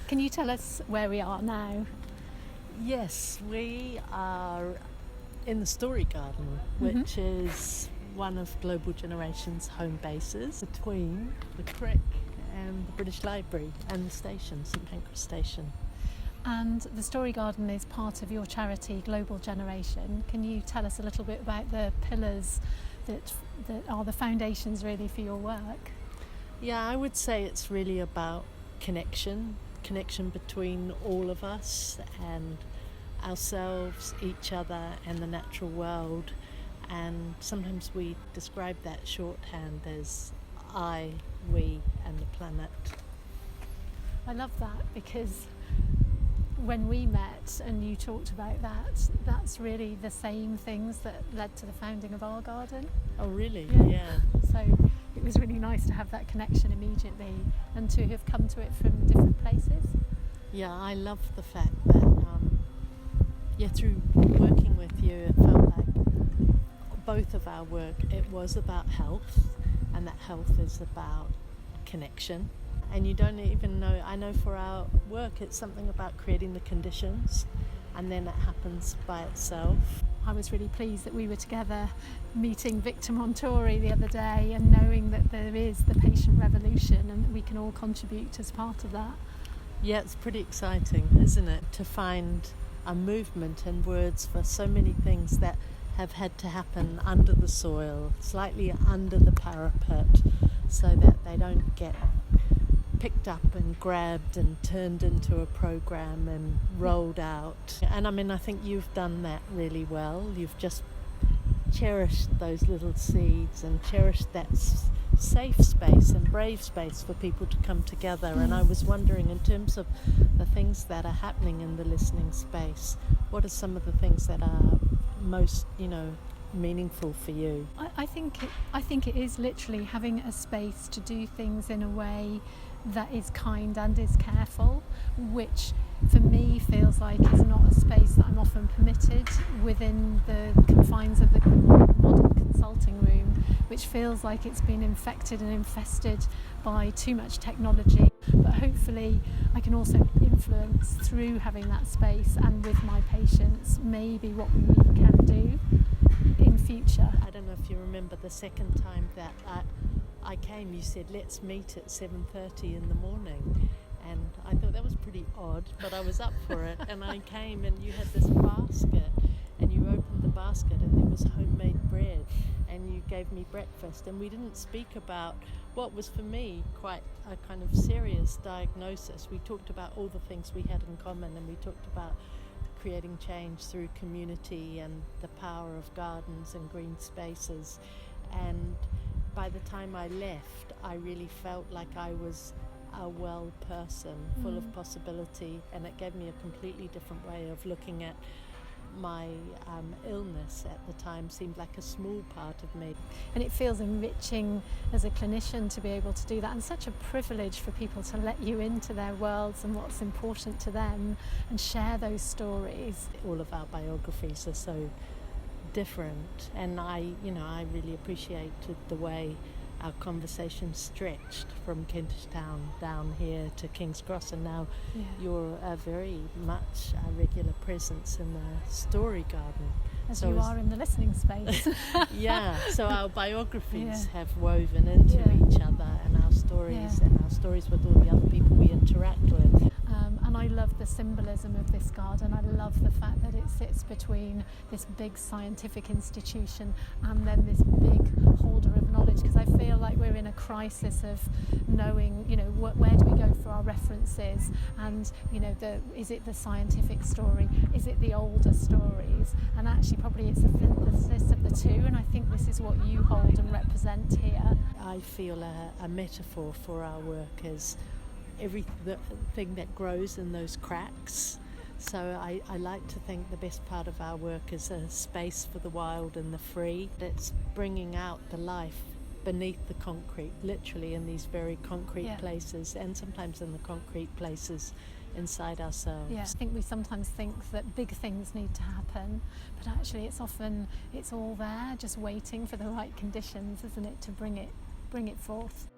Can you tell us where we are now? Yes, we are in the Story Garden, which is one of Global Generation's home bases between the Crick and the British Library and the station, St Pancras Station. And the Story Garden is part of your charity, Global Generation. Can you tell us a little bit about the pillars that are the foundations really for your work? Yeah, I would say it's really about connection between all of us and ourselves, each other and the natural world. And sometimes we describe that shorthand as I, we and the planet. I love that, because when we met and you talked about that, that's really the same things that led to the founding of our garden. Oh really? Yeah. So it was really nice to have that connection immediately and to have come to it from different places. Yeah, I love the fact that through working with you, it felt like both of our work, it was about health, and that health is about connection. And you don't even know, I know for our work it's something about creating the conditions and then it happens by itself. I was really pleased that we were together meeting Victor Montori the other day and knowing that there is the patient revolution and that we can all contribute as part of that. Yeah, it's pretty exciting, isn't it, to find a movement and words for so many things that have had to happen under the soil, slightly under the parapet, so that they don't get picked up and grabbed and turned into a program and rolled out. And I mean, I think you've done that really well. You've just cherished those little seeds and cherished that safe space and brave space for people to come together. And I was wondering, in terms of the things that are happening in the listening space, what are some of the things that are most, meaningful for you? I think it is literally having a space to do things in a way that is kind and is careful, which for me feels like is not a space that I'm often permitted within the confines of the modern consulting room, which feels like it's been infected and infested by too much technology. But hopefully I can also influence through having that space and with my patients maybe what we can do in future. I don't know if you remember the second time that I came, you said let's meet at 7:30 in the morning, and I thought that was pretty odd, but I was up for it. And I came and you had this basket and you opened the basket and there was homemade bread and you gave me breakfast, and we didn't speak about what was for me quite a kind of serious diagnosis. We talked about all the things we had in common, and we talked about creating change through community and the power of gardens and green spaces. And by the time I left, I really felt like I was a well person, full of possibility, and it gave me a completely different way of looking at my illness at the time. Seemed like a small part of me. And it feels enriching as a clinician to be able to do that, and such a privilege for people to let you into their worlds and what's important to them and share those stories. All of our biographies are so different, and I really appreciated the way our conversation stretched from Kentish Town down here to King's Cross, and now you're very much a regular presence in the Story Garden. As you are in the listening space. Yeah, so our biographies have woven into each other, and our stories with all the other people we interact with. And I love the symbolism of this garden. I love the fact that it sits between this big scientific institution and then this big holder of knowledge, because I feel like we're in a crisis of knowing, where do we go for our references, and is it the scientific story, is it the older stories, and actually probably it's a synthesis of the two, and I think this is what you hold and represent here. I feel a metaphor for our work is everything that grows in those cracks. So I like to think the best part of our work is a space for the wild and the free. It's bringing out the life beneath the concrete, literally in these very concrete places, and sometimes in the concrete places inside ourselves. Yeah, I think we sometimes think that big things need to happen, but actually it's all there, just waiting for the right conditions, isn't it, to bring it forth.